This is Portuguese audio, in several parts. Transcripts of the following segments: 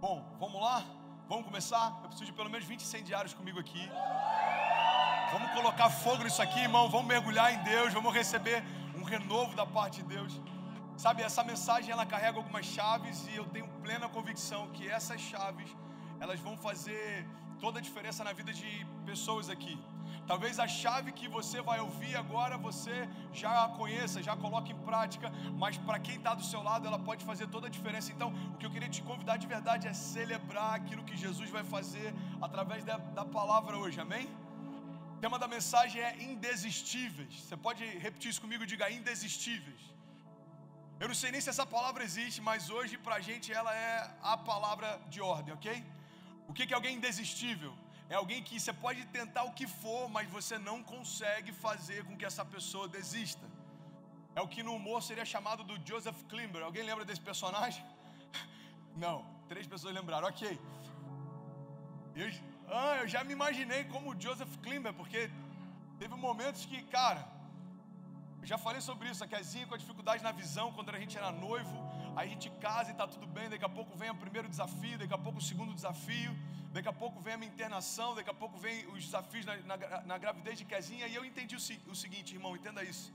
Bom, vamos lá? Vamos começar? Eu preciso de pelo menos 20 incendiários comigo aqui. Vamos colocar fogo nisso aqui, irmão. Vamos mergulhar em Deus. Vamos receber um renovo da parte de Deus. Sabe, essa mensagem ela carrega algumas chaves e eu tenho plena convicção que essas chaves elas vão fazer toda a diferença na vida de pessoas aqui. Talvez a chave que você vai ouvir agora você já a conheça, já coloque em prática, mas para quem está do seu lado ela pode fazer toda a diferença. Então o que eu queria te convidar de verdade é celebrar aquilo que Jesus vai fazer através da palavra hoje, amém? O tema da mensagem é indesistíveis. Você pode repetir isso comigo? Diga indesistíveis. Eu não sei nem se essa palavra existe, mas hoje pra gente ela é a palavra de ordem, ok? O que é alguém indesistível? É alguém que você pode tentar o que for, mas você não consegue fazer com que essa pessoa desista. É o que no humor seria chamado do Joseph Klimber. Alguém lembra desse personagem? Não, 3 pessoas lembraram, ok. Eu já me imaginei como o Joseph Klimber, porque teve momentos que, cara, eu já falei sobre isso, a Kezinha com a dificuldade na visão, quando a gente era noivo, aí a gente casa e tá tudo bem, daqui a pouco vem o primeiro desafio, daqui a pouco o segundo desafio, daqui a pouco vem a minha internação, daqui a pouco vem os desafios na gravidez de Kezinha, e eu entendi o seguinte, irmão, entenda isso.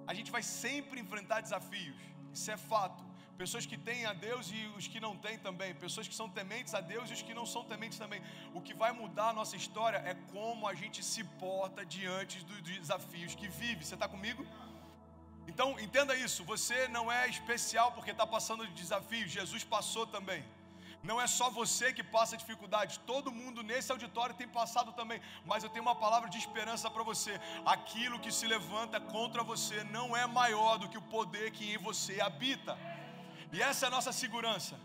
A gente vai sempre enfrentar desafios, isso é fato. Pessoas que têm a Deus e os que não têm também. Pessoas que são tementes a Deus e os que não são tementes também. O que vai mudar a nossa história é como a gente se porta diante dos desafios que vive. Você está comigo? Então, entenda isso. Você não é especial porque está passando de desafios. Jesus passou também. Não é só você que passa dificuldades. Todo mundo nesse auditório tem passado também. Mas eu tenho uma palavra de esperança para você. Aquilo que se levanta contra você não é maior do que o poder que em você habita. E essa é a nossa segurança.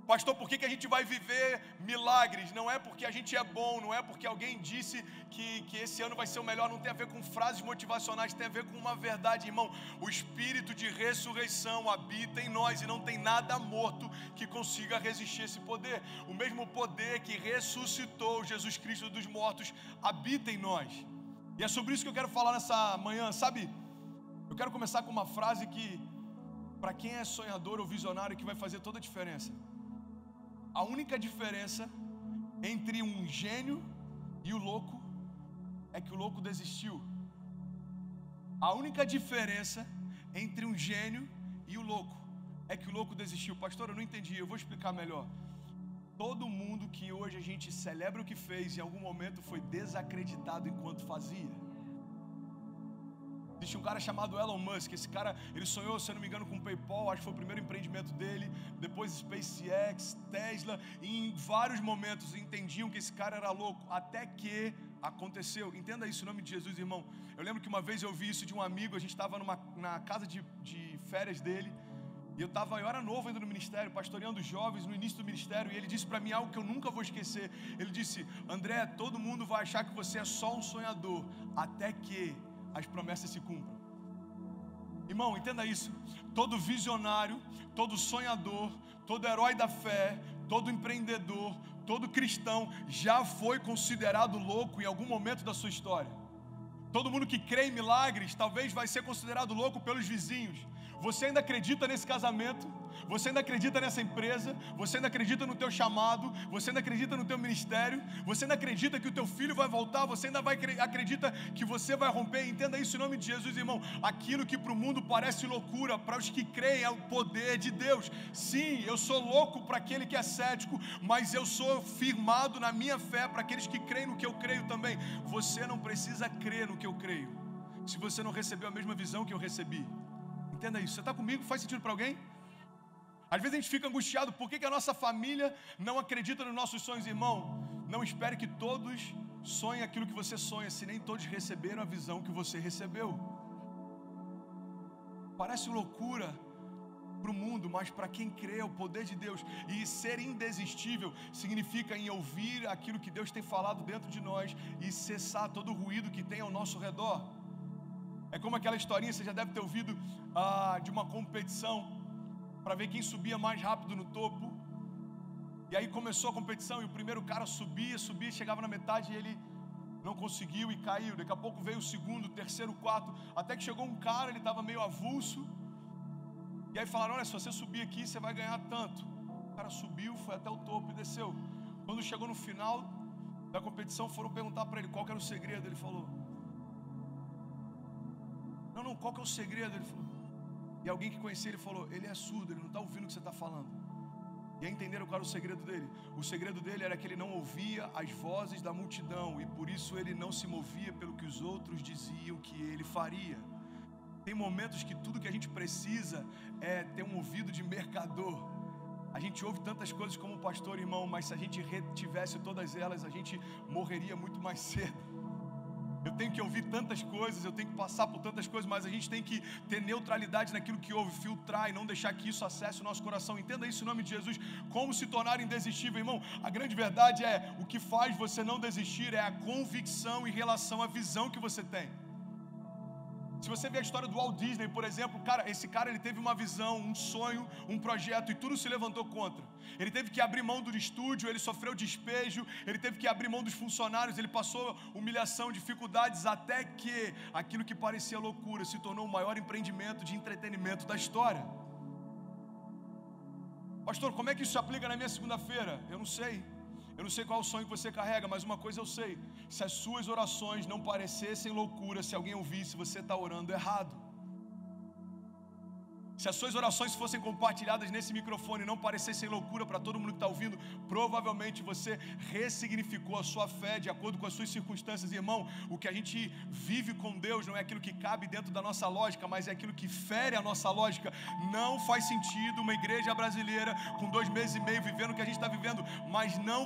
Pastor, por que a gente vai viver milagres? Não é porque a gente é bom, não é porque alguém disse que esse ano vai ser o melhor. Não tem a ver com frases motivacionais, tem a ver com uma verdade, irmão. O espírito de ressurreição habita em nós e não tem nada morto que consiga resistir esse poder. O mesmo poder que ressuscitou Jesus Cristo dos mortos habita em nós. E é sobre isso que eu quero falar nessa manhã, sabe? Eu quero começar com uma frase que, para quem é sonhador ou visionário, que vai fazer toda a diferença. A única diferença entre um gênio e o louco é que o louco desistiu. A única diferença entre um gênio e o louco é que o louco desistiu. Pastor, eu não entendi, eu vou explicar melhor. Todo mundo que hoje a gente celebra o que fez, em algum momento foi desacreditado enquanto fazia. Existe um cara chamado Elon Musk. Esse cara, ele sonhou, se eu não me engano, com o PayPal. Acho que foi o primeiro empreendimento dele. Depois SpaceX, Tesla. E em vários momentos entendiam que esse cara era louco. Até que aconteceu. Entenda isso em nome de Jesus, irmão. Eu lembro que uma vez eu ouvi isso de um amigo. A gente estava na casa de férias dele. E eu era novo ainda no ministério, pastoreando os jovens no início do ministério. E ele disse para mim algo que eu nunca vou esquecer. Ele disse: André, todo mundo vai achar que você é só um sonhador, até que as promessas se cumpram. Irmão, entenda isso. Todo visionário, todo sonhador, todo herói da fé, todo empreendedor, todo cristão já foi considerado louco em algum momento da sua história. Todo mundo que crê em milagres talvez vai ser considerado louco pelos vizinhos. Você ainda acredita nesse casamento? Você ainda acredita nessa empresa? Você ainda acredita no teu chamado? Você ainda acredita no teu ministério? Você ainda acredita que o teu filho vai voltar? Você ainda acredita que você vai romper? Entenda isso em nome de Jesus, irmão. Aquilo que para o mundo parece loucura, para os que creem é o poder de Deus. Sim, eu sou louco para aquele que é cético, mas eu sou firmado na minha fé para aqueles que creem no que eu creio também. Você não precisa crer no que eu creio se você não recebeu a mesma visão que eu recebi. Entenda isso. Você está comigo? Faz sentido para alguém? Às vezes a gente fica angustiado. Por que a nossa família não acredita nos nossos sonhos, irmão? Não espere que todos sonhem aquilo que você sonha, se nem todos receberam a visão que você recebeu. Parece loucura para o mundo, mas para quem crê é o poder de Deus. E ser indesistível significa em ouvir aquilo que Deus tem falado dentro de nós e cessar todo o ruído que tem ao nosso redor. É como aquela historinha, você já deve ter ouvido, de uma competição para ver quem subia mais rápido no topo. E aí começou a competição e o primeiro cara subia, chegava na metade e ele não conseguiu e caiu. Daqui a pouco veio o segundo, o terceiro, o quarto, até que chegou um cara, ele estava meio avulso. E aí falaram: olha, se você subir aqui, você vai ganhar tanto. O cara subiu, foi até o topo e desceu. Quando chegou no final da competição, foram perguntar para ele qual que era o segredo. Ele falou: não, qual que é o segredo? Ele falou. E alguém que conhecia ele falou: ele é surdo, ele não está ouvindo o que você está falando. E aí entenderam qual era o segredo dele? O segredo dele era que ele não ouvia as vozes da multidão, e por isso ele não se movia pelo que os outros diziam que ele faria. Tem momentos que tudo que a gente precisa é ter um ouvido de mercador. A gente ouve tantas coisas como pastor, irmão, mas se a gente retivesse todas elas, a gente morreria muito mais cedo. Eu tenho que ouvir tantas coisas, eu tenho que passar por tantas coisas, mas a gente tem que ter neutralidade naquilo que ouve, filtrar e não deixar que isso acesse o nosso coração. Entenda isso em nome de Jesus. Como se tornar indesistível, irmão? A grande verdade é, o que faz você não desistir é a convicção em relação à visão que você tem. Se você vê a história do Walt Disney, por exemplo, esse cara ele teve uma visão, um sonho, um projeto, e tudo se levantou contra. Ele teve que abrir mão do estúdio, ele sofreu despejo, ele teve que abrir mão dos funcionários, ele passou humilhação, dificuldades, até que aquilo que parecia loucura se tornou o maior empreendimento de entretenimento da história. Pastor, como é que isso se aplica na minha segunda-feira? Eu não sei. Eu não sei qual é o sonho que você carrega, mas uma coisa eu sei: se as suas orações não parecessem loucura, se alguém ouvisse, você está orando errado. Se as suas orações fossem compartilhadas nesse microfone e não parecessem loucura para todo mundo que está ouvindo, provavelmente você ressignificou a sua fé de acordo com as suas circunstâncias. Irmão, o que a gente vive com Deus não é aquilo que cabe dentro da nossa lógica, mas é aquilo que fere a nossa lógica. Não faz sentido uma igreja brasileira com 2 meses e meio vivendo o que a gente está vivendo, mas não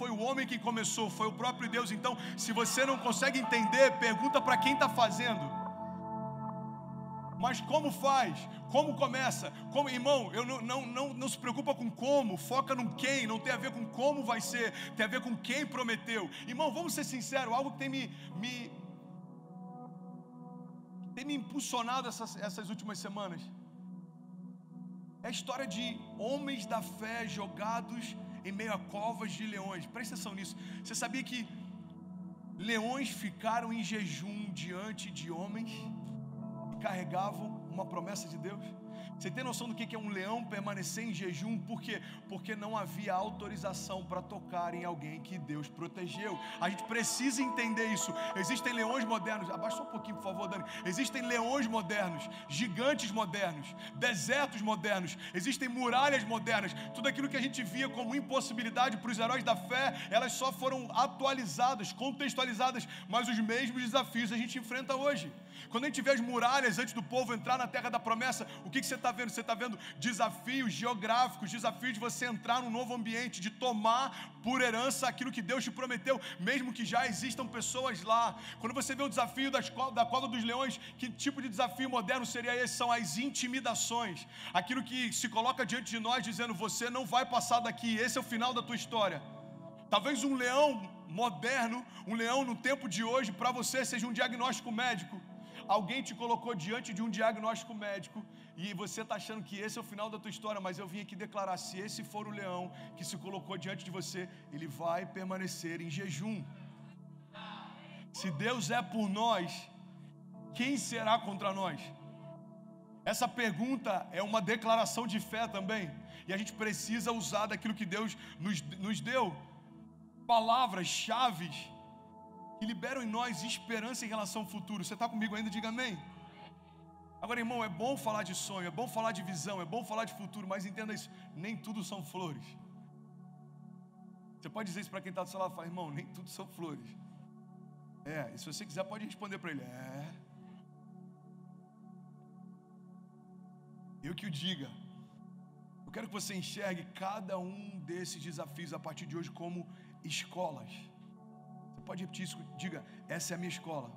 foi o homem que começou, foi o próprio Deus. Então, se você não consegue entender, pergunta para quem está fazendo. Mas como faz? Como começa? Como, irmão, não se preocupa com como, foca no quem, não tem a ver com como vai ser, tem a ver com quem prometeu. Irmão, vamos ser sinceros, algo que tem me impulsionado essas últimas semanas é a história de homens da fé jogados em meio a covas de leões. Presta atenção nisso. Você sabia que leões ficaram em jejum diante de homens carregavam uma promessa de Deus? Você tem noção do que é um leão permanecer em jejum? Por quê? Porque não havia autorização para tocar em alguém que Deus protegeu. A gente precisa entender isso. Existem leões modernos. Abaixa só um pouquinho, por favor, Dani. Existem leões modernos, gigantes modernos, desertos modernos, existem muralhas modernas. Tudo aquilo que a gente via como impossibilidade para os heróis da fé, elas só foram atualizadas, contextualizadas, mas os mesmos desafios a gente enfrenta hoje. Quando a gente vê as muralhas antes do povo entrar na terra da promessa, o que você está vendo? Você está vendo desafios geográficos, desafios de você entrar num novo ambiente, de tomar por herança aquilo que Deus te prometeu, mesmo que já existam pessoas lá. Quando você vê o desafio da cova dos leões, que tipo de desafio moderno seria esse? São as intimidações, aquilo que se coloca diante de nós dizendo: você não vai passar daqui, esse é o final da tua história. Talvez um leão moderno, um leão no tempo de hoje, para você seja um diagnóstico médico. Alguém te colocou diante de um diagnóstico médico e você está achando que esse é o final da tua história, mas eu vim aqui declarar: se esse for o leão que se colocou diante de você, ele vai permanecer em jejum. Se Deus é por nós, quem será contra nós? Essa pergunta é uma declaração de fé também, e a gente precisa usar daquilo que Deus nos deu, palavras, chaves que liberam em nós esperança em relação ao futuro. Você está comigo ainda? Diga amém. Agora, irmão, é bom falar de sonho, é bom falar de visão, é bom falar de futuro, mas entenda isso: nem tudo são flores. Você pode dizer isso para quem está do seu lado: fala, irmão, nem tudo são flores. E se você quiser pode responder para ele: eu que o diga. Eu quero que você enxergue cada um desses desafios a partir de hoje como escolas. Pode repetir isso, diga: essa é a minha escola.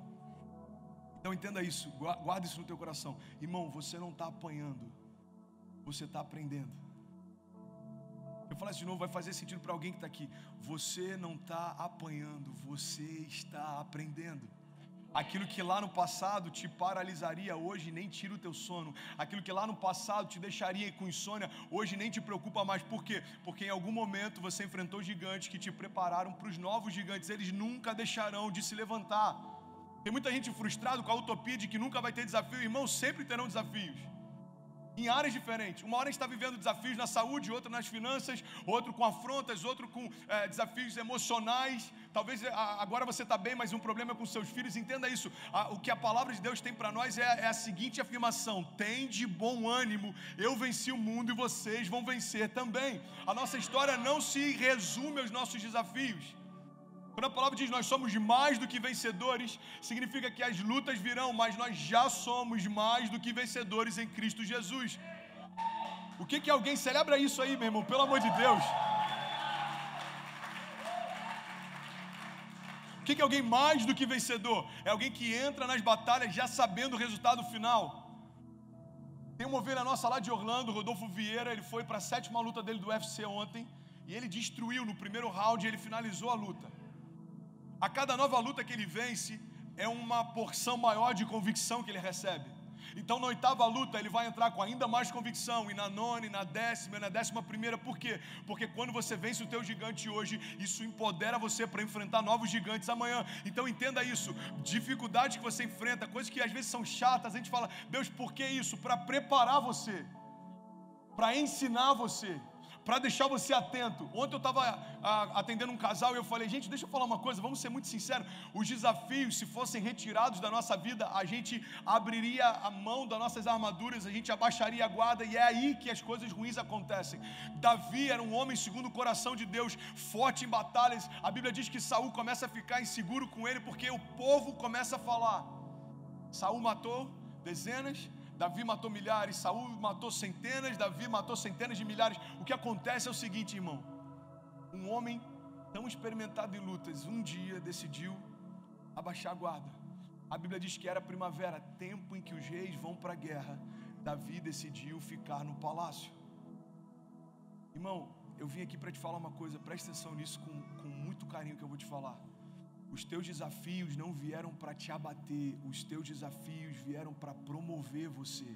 Então entenda isso, guarda isso no teu coração. Irmão, você não está apanhando, você está aprendendo. Eu falar isso de novo, vai fazer sentido para alguém que está aqui. Você não está apanhando, você está aprendendo. Aquilo que lá no passado te paralisaria, hoje nem tira o teu sono. Aquilo que lá no passado te deixaria com insônia, hoje nem te preocupa mais. Por quê? Porque em algum momento você enfrentou gigantes que te prepararam para os novos gigantes. Eles nunca deixarão de se levantar. Tem muita gente frustrada com a utopia de que nunca vai ter desafio. Irmãos, sempre terão desafios. em áreas diferentes. Uma hora a gente está vivendo desafios na saúde, outra nas finanças, outro com afrontas, outro com desafios emocionais. Talvez agora você está bem, mas um problema é com seus filhos. Entenda isso. O que a palavra de Deus tem para nós é a seguinte afirmação: tem de bom ânimo, eu venci o mundo e vocês vão vencer também. A nossa história não se resume aos nossos desafios. Quando a palavra diz nós somos mais do que vencedores, significa que as lutas virão, mas nós já somos mais do que vencedores em Cristo Jesus. O que alguém celebra isso aí, meu irmão? Pelo amor de Deus. O que alguém mais do que vencedor? É alguém que entra nas batalhas já sabendo o resultado final. Tem uma ovelha nossa lá de Orlando, Rodolfo Vieira, ele foi para a 7ª luta dele do UFC ontem, e ele destruiu no primeiro round, ele finalizou a luta. A cada nova luta que ele vence, é uma porção maior de convicção que ele recebe. Então na 8ª luta ele vai entrar com ainda mais convicção, e na 9ª, e na 10ª, e na 11ª. Por quê? Porque quando você vence o teu gigante hoje, isso empodera você para enfrentar novos gigantes amanhã. Então entenda isso, dificuldades que você enfrenta, coisas que às vezes são chatas, a gente fala: Deus, por que isso? Para preparar você, para ensinar você, para deixar você atento. Ontem eu estava atendendo um casal e eu falei: gente, deixa eu falar uma coisa, vamos ser muito sinceros. Os desafios, se fossem retirados da nossa vida, a gente abriria a mão das nossas armaduras, a gente abaixaria a guarda, e é aí que as coisas ruins acontecem. Davi era um homem segundo o coração de Deus, forte em batalhas. A Bíblia diz que Saul começa a ficar inseguro com ele, porque o povo começa a falar. Saul matou dezenas, Davi matou milhares, Saul matou centenas, Davi matou centenas de milhares. O que acontece é o seguinte, irmão: um homem tão experimentado em lutas, um dia decidiu abaixar a guarda. A Bíblia diz que era primavera, tempo em que os reis vão para a guerra. Davi decidiu ficar no palácio. Irmão, eu vim aqui para te falar uma coisa, presta atenção nisso com muito carinho que eu vou te falar. Os teus desafios não vieram para te abater, os teus desafios vieram para promover você.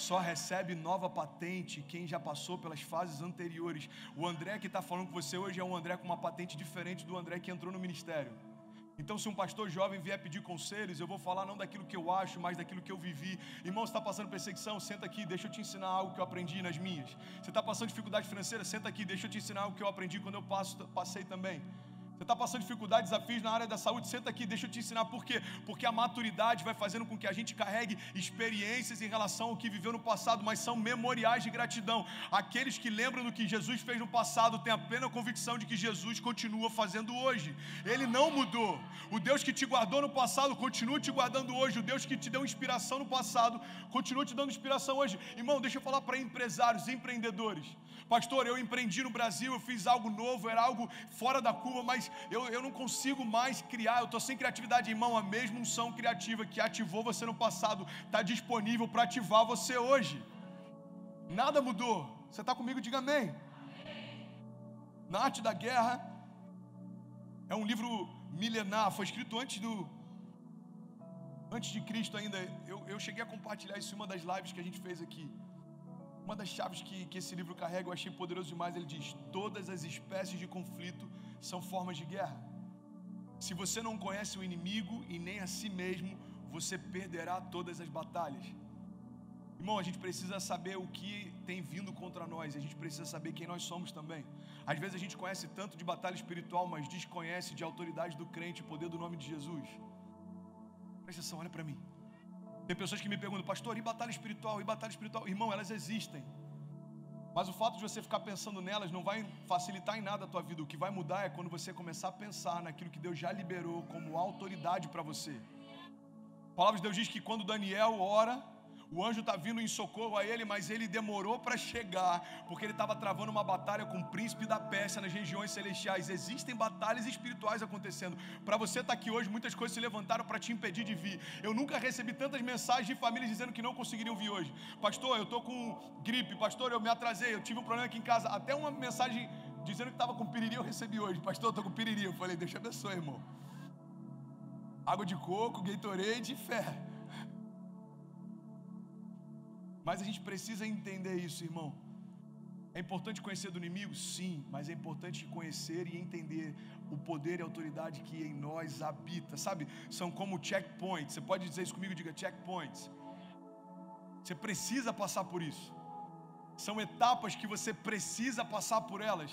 Só recebe nova patente quem já passou pelas fases anteriores. O André que está falando com você hoje é um André com uma patente diferente do André que entrou no ministério. Então, se um pastor jovem vier pedir conselhos, eu vou falar não daquilo que eu acho, mas daquilo que eu vivi. Irmão, você está passando perseguição? Senta aqui, deixa eu te ensinar algo que eu aprendi nas minhas. Você está passando dificuldade financeira? Senta aqui, deixa eu te ensinar algo que eu aprendi quando eu passei também. Você está passando dificuldade, desafios na área da saúde? Senta aqui, deixa eu te ensinar. Por quê? Porque a maturidade vai fazendo com que a gente carregue experiências em relação ao que viveu no passado, mas são memoriais de gratidão. Aqueles que lembram do que Jesus fez no passado têm a plena convicção de que Jesus continua fazendo hoje. Ele não mudou. O Deus que te guardou no passado continua te guardando hoje. O Deus que te deu inspiração no passado continua te dando inspiração hoje. Irmão, deixa eu falar para empresários, empreendedores. Pastor, eu empreendi no Brasil, eu fiz algo novo, era algo fora da curva, mas eu não consigo mais criar, eu estou sem criatividade. Irmão, a mesma unção criativa que ativou você no passado está disponível para ativar você hoje. Nada mudou. Você está comigo? Diga amém. Na Arte da Guerra é um livro milenar, foi escrito antes de Cristo ainda. Eu cheguei a compartilhar isso em uma das lives que a gente fez aqui. Uma das chaves que esse livro carrega, eu achei poderoso demais. Ele diz: todas as espécies de conflito são formas de guerra. Se você não conhece o inimigo e nem a si mesmo, você perderá todas as batalhas. Irmão, a gente precisa saber o que tem vindo contra nós. A gente precisa saber quem nós somos também. Às vezes a gente conhece tanto de batalha espiritual, mas desconhece de autoridade do crente, poder do nome de Jesus. Presta atenção, olha para mim. Tem pessoas que me perguntam: pastor, e batalha espiritual? E batalha espiritual? Irmão, elas existem. Mas o fato de você ficar pensando nelas não vai facilitar em nada a tua vida. O que vai mudar é quando você começar a pensar naquilo que Deus já liberou como autoridade para você. A palavra de Deus diz que quando Daniel ora, o anjo está vindo em socorro a ele, mas ele demorou para chegar, porque ele estava travando uma batalha com o príncipe da Pérsia nas regiões celestiais. Existem batalhas espirituais acontecendo. Para você estar aqui hoje, muitas coisas se levantaram para te impedir de vir. Eu nunca recebi tantas mensagens de famílias dizendo que não conseguiriam vir hoje. Pastor, eu estou com gripe. Pastor, eu me atrasei, eu tive um problema aqui em casa. Até uma mensagem dizendo que estava com piriri eu recebi hoje. Pastor, eu estou com piriri. Eu falei: Deus te abençoe, irmão. Água de coco, Gatorade e fé. Mas a gente precisa entender isso, irmão. É importante conhecer do inimigo? Sim, mas é importante conhecer e entender o poder e a autoridade que em nós habita. Sabe, são como checkpoints. Você pode dizer isso comigo? Diga checkpoints. Você precisa passar por isso. São etapas que você precisa passar por elas.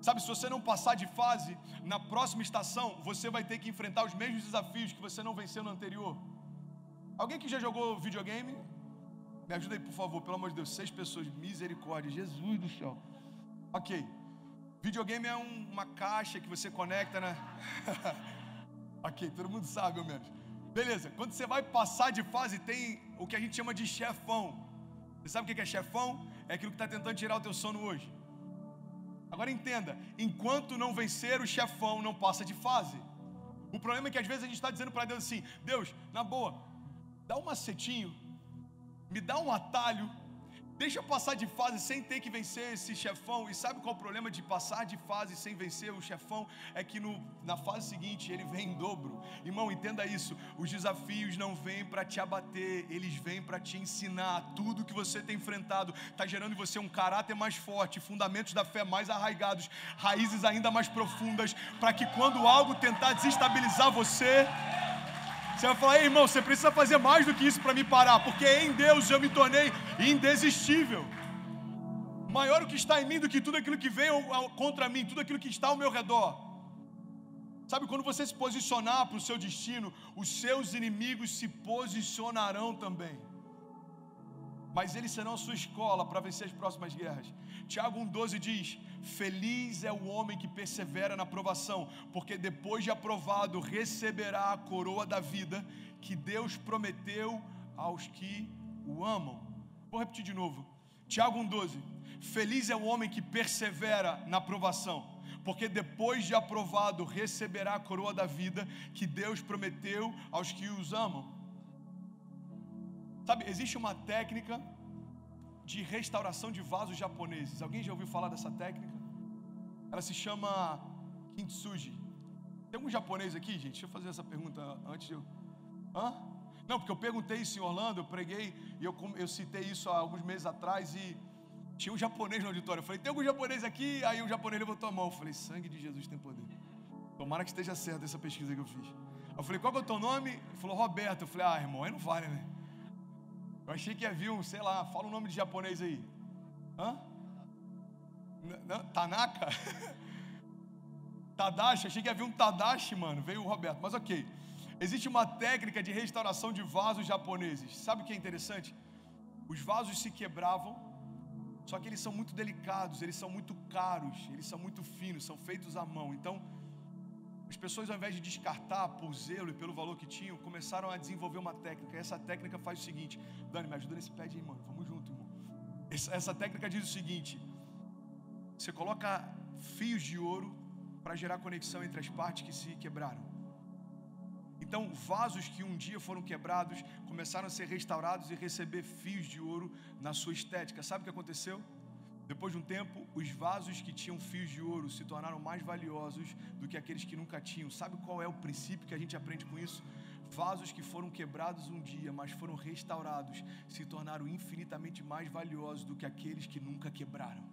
Sabe, se você não passar de fase, na próxima estação, você vai ter que enfrentar os mesmos desafios que você não venceu no anterior. Alguém que já jogou videogame? Me ajuda aí, por favor, pelo amor de Deus. 6 pessoas, misericórdia, Jesus do céu. Ok. Videogame é uma caixa que você conecta, né? Ok, todo mundo sabe, ao menos. Beleza, quando você vai passar de fase, tem o que a gente chama de chefão. Você sabe o que é chefão? É aquilo que está tentando tirar o teu sono hoje. Agora entenda, enquanto não vencer o chefão, não passa de fase. O problema é que às vezes a gente está dizendo para Deus assim: Deus, na boa, dá um macetinho, me dá um atalho, deixa eu passar de fase sem ter que vencer esse chefão. E sabe qual é o problema de passar de fase sem vencer o chefão? É que na fase seguinte ele vem em dobro. Irmão, entenda isso, os desafios não vêm para te abater, eles vêm para te ensinar. Tudo que você tem enfrentado está gerando em você um caráter mais forte, fundamentos da fé mais arraigados, raízes ainda mais profundas, para que quando algo tentar desestabilizar você vai falar: ei, irmão, você precisa fazer mais do que isso para me parar, porque em Deus eu me tornei indesistível. Maior o que está em mim do que tudo aquilo que vem contra mim, tudo aquilo que está ao meu redor. Sabe, quando você se posicionar para o seu destino, os seus inimigos se posicionarão também. Mas eles serão a sua escola para vencer as próximas guerras. Tiago 1,12 diz: feliz é o homem que persevera na provação, porque depois de aprovado receberá a coroa da vida que Deus prometeu aos que o amam. Vou repetir de novo. Tiago 1,12: feliz é o homem que persevera na provação, porque depois de aprovado receberá a coroa da vida que Deus prometeu aos que os amam. Sabe, existe uma técnica de restauração de vasos japoneses. Alguém já ouviu falar dessa técnica? Ela se chama kintsugi. Tem algum japonês aqui, gente? Deixa eu fazer essa pergunta antes de eu... Não, porque eu perguntei isso em Orlando, eu preguei e eu citei isso há alguns meses atrás e tinha um japonês no auditório. Eu falei: tem algum japonês aqui? Aí o japonês levantou a mão. Eu falei: sangue de Jesus tem poder. Tomara que esteja certa essa pesquisa que eu fiz. Eu falei: qual que é o teu nome? Ele falou: Roberto. Eu falei: ah, irmão, aí não vale, né? Eu achei que havia sei lá, fala um nome de japonês aí. Tanaka? Tadashi, achei que havia um Tadashi, mano. Veio o Roberto, mas ok. Existe uma técnica de restauração de vasos japoneses. Sabe o que é interessante? Os vasos se quebravam, só que eles são muito delicados, eles são muito caros, eles são muito finos, são feitos à mão. Então, as pessoas, ao invés de descartar por zelo e pelo valor que tinham, começaram a desenvolver uma técnica. Essa técnica faz o seguinte: Dani, me ajuda nesse pad aí, mano. Vamos junto, irmão. Essa técnica diz o seguinte: você coloca fios de ouro para gerar conexão entre as partes que se quebraram. Então, vasos que um dia foram quebrados começaram a ser restaurados e receber fios de ouro na sua estética. Sabe o que aconteceu? Depois de um tempo, os vasos que tinham fios de ouro se tornaram mais valiosos do que aqueles que nunca tinham. Sabe qual é o princípio que a gente aprende com isso? Vasos que foram quebrados um dia, mas foram restaurados, se tornaram infinitamente mais valiosos do que aqueles que nunca quebraram.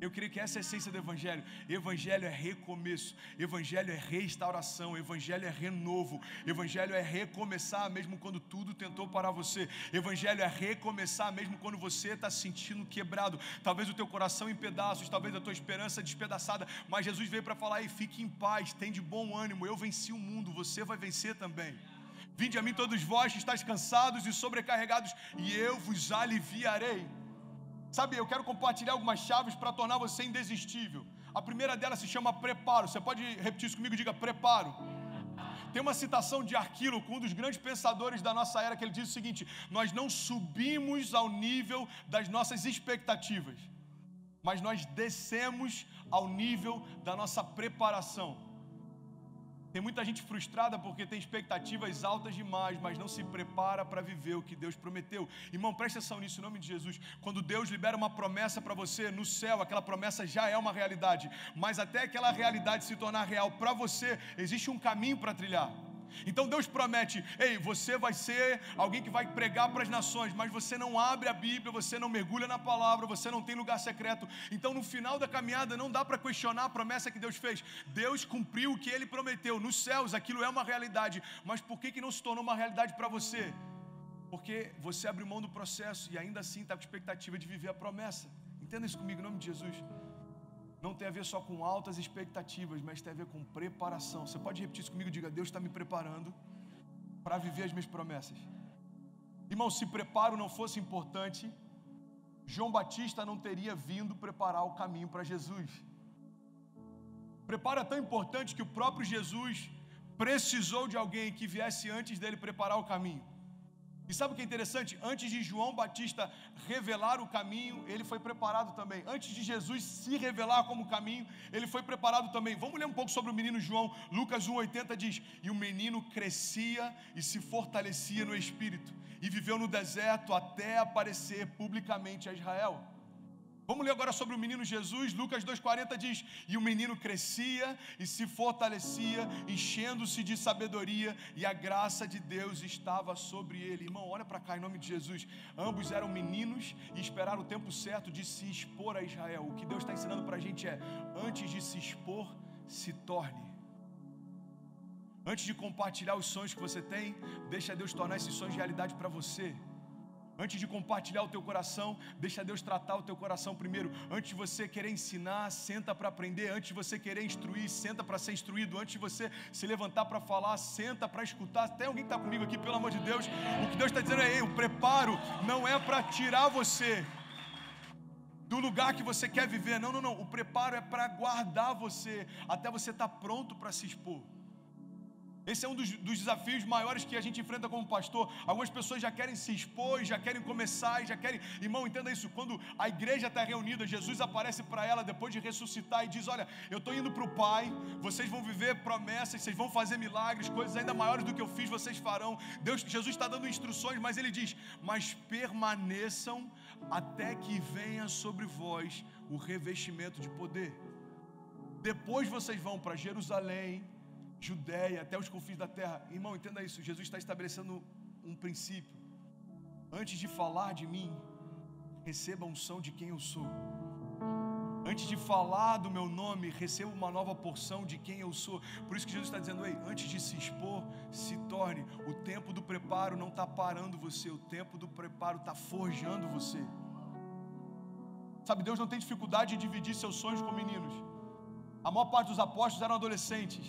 Eu creio que essa é a essência do Evangelho. Evangelho é recomeço, Evangelho é restauração, Evangelho é renovo, Evangelho é recomeçar mesmo quando tudo tentou parar você. Evangelho é recomeçar mesmo quando você está se sentindo quebrado, talvez o teu coração em pedaços, talvez a tua esperança despedaçada, mas Jesus veio para falar: ei, fique em paz, tem de bom ânimo, eu venci o mundo, você vai vencer também. Vinde a mim todos vós que estáis cansados e sobrecarregados, e eu vos aliviarei. Sabe, eu quero compartilhar algumas chaves para tornar você indesistível. A primeira delas se chama preparo. Você pode repetir isso comigo? Diga: preparo. Tem uma citação de Arquíloco, um dos grandes pensadores da nossa era, que ele diz o seguinte: nós não subimos ao nível das nossas expectativas, mas nós descemos ao nível da nossa preparação. Tem muita gente frustrada porque tem expectativas altas demais, mas não se prepara para viver o que Deus prometeu. Irmão, preste atenção nisso em nome de Jesus. Quando Deus libera uma promessa para você no céu, aquela promessa já é uma realidade. Mas até aquela realidade se tornar real para você, existe um caminho para trilhar. Então Deus promete: ei, você vai ser alguém que vai pregar para as nações, mas você não abre a Bíblia, você não mergulha na palavra, você não tem lugar secreto. Então no final da caminhada não dá para questionar a promessa que Deus fez. Deus cumpriu o que Ele prometeu. Nos céus aquilo é uma realidade, mas por que não se tornou uma realidade para você? Porque você abriu mão do processo e ainda assim está com expectativa de viver a promessa. Entenda isso comigo, em nome de Jesus. Não tem a ver só com altas expectativas, mas tem a ver com preparação. Você pode repetir isso comigo? Diga: Deus está me preparando para viver as minhas promessas. Irmão, se preparo não fosse importante, João Batista não teria vindo preparar o caminho para Jesus. Preparo é tão importante que o próprio Jesus precisou de alguém que viesse antes dele preparar o caminho. E sabe o que é interessante? Antes de João Batista revelar o caminho, ele foi preparado também. Antes de Jesus se revelar como caminho, ele foi preparado também. Vamos ler um pouco sobre o menino João. Lucas 1,80 diz: e o menino crescia e se fortalecia no espírito, e viveu no deserto até aparecer publicamente a Israel. Vamos ler agora sobre o menino Jesus. Lucas 2,40 diz: e o menino crescia e se fortalecia, enchendo-se de sabedoria, e a graça de Deus estava sobre ele. Irmão, olha para cá em nome de Jesus. Ambos eram meninos e esperaram o tempo certo de se expor a Israel. O que Deus está ensinando para a gente é: antes de se expor, se torne. Antes de compartilhar os sonhos que você tem, deixa Deus tornar esses sonhos realidade para você. Antes de compartilhar o teu coração, deixa Deus tratar o teu coração primeiro. Antes de você querer ensinar, senta para aprender. Antes de você querer instruir, senta para ser instruído. Antes de você se levantar para falar, senta para escutar. Tem alguém que está comigo aqui, pelo amor de Deus? O que Deus está dizendo é: o preparo não é para tirar você do lugar que você quer viver. Não. O preparo é para guardar você até você estar pronto para se expor. Esse é um dos desafios maiores que a gente enfrenta como pastor. Algumas pessoas já querem se expor, já querem começar, e já querem... Irmão, entenda isso: quando a igreja está reunida, Jesus aparece para ela depois de ressuscitar e diz: olha, eu estou indo para o Pai, vocês vão viver promessas, vocês vão fazer milagres, coisas ainda maiores do que eu fiz, vocês farão. Jesus está dando instruções, mas ele diz: mas permaneçam até que venha sobre vós o revestimento de poder. Depois vocês vão para Jerusalém, Judeia, até os confins da terra. Irmão, entenda isso: Jesus está estabelecendo um princípio. Antes de falar de mim, receba a unção de quem eu sou. Antes de falar do meu nome, receba uma nova porção de quem eu sou. Por isso que Jesus está dizendo: ei, antes de se expor, se torne. O tempo do preparo não está parando você, o tempo do preparo está forjando você. Sabe, Deus não tem dificuldade de dividir seus sonhos com meninos. A maior parte dos apóstolos eram adolescentes.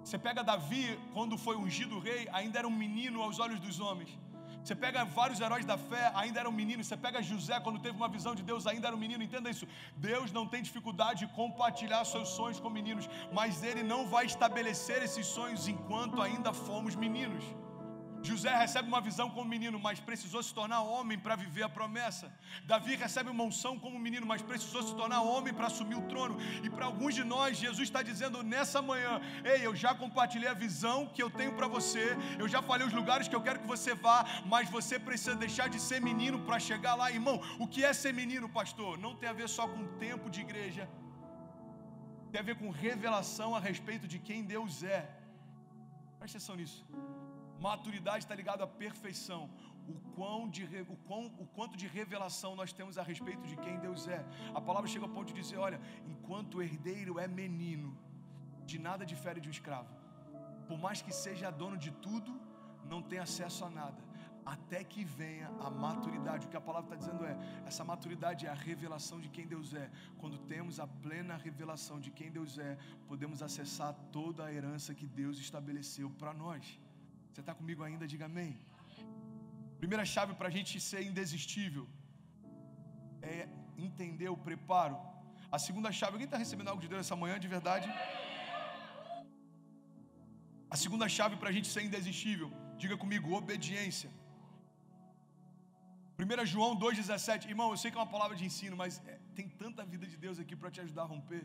Você pega Davi, quando foi ungido rei, ainda era um menino aos olhos dos homens. Você pega vários heróis da fé, ainda era um menino. Você pega José, quando teve uma visão de Deus, ainda era um menino. Entenda isso: Deus não tem dificuldade de compartilhar seus sonhos com meninos, mas Ele não vai estabelecer esses sonhos enquanto ainda formos meninos. José recebe uma visão como menino, mas precisou se tornar homem para viver a promessa. Davi recebe uma unção como menino, mas precisou se tornar homem para assumir o trono. E para alguns de nós, Jesus está dizendo nessa manhã: ei, eu já compartilhei a visão que eu tenho para você, eu já falei os lugares que eu quero que você vá, mas você precisa deixar de ser menino para chegar lá. Irmão, o que é ser menino, pastor? Não tem a ver só com tempo de igreja, tem a ver com revelação a respeito de quem Deus é. Presta atenção nisso. Maturidade está ligado à perfeição. O quanto de revelação nós temos a respeito de quem Deus é. A palavra chega ao ponto de dizer: olha, enquanto o herdeiro é menino, de nada difere de um escravo. Por mais que seja dono de tudo, não tem acesso a nada, até que venha a maturidade. O que a palavra está dizendo é: essa maturidade é a revelação de quem Deus é. Quando temos a plena revelação de quem Deus é, podemos acessar toda a herança que Deus estabeleceu para nós. Você está comigo ainda? Diga amém. Primeira chave para a gente ser indesistível é entender o preparo. A segunda chave, alguém está recebendo algo de Deus essa manhã de verdade? A segunda chave para a gente ser indesistível, diga comigo: obediência. 1 João 2,17. Irmão, eu sei que é uma palavra de ensino, mas tem tanta vida de Deus aqui para te ajudar a romper.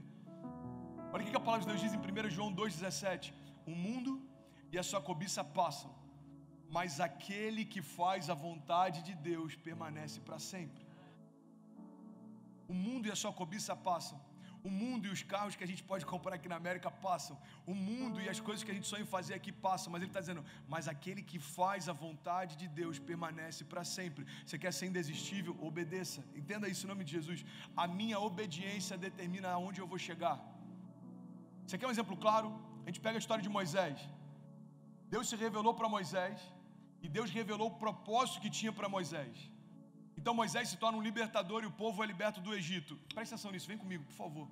Olha o que a palavra de Deus diz em 1 João 2,17. O mundo e a sua cobiça passam, mas aquele que faz a vontade de Deus permanece para sempre. O mundo e a sua cobiça passam. O mundo e os carros que a gente pode comprar aqui na América passam. O mundo e as coisas que a gente sonha em fazer aqui passam. Mas ele está dizendo: mas aquele que faz a vontade de Deus permanece para sempre. Você quer ser indesistível? Obedeça. Entenda isso em nome de Jesus. A minha obediência determina aonde eu vou chegar. Você quer um exemplo claro? A gente pega a história de Moisés. Deus se revelou para Moisés E Deus revelou o propósito que tinha para Moisés. Então Moisés se torna um libertador e o povo é liberto do Egito. Presta atenção nisso, vem comigo, por favor.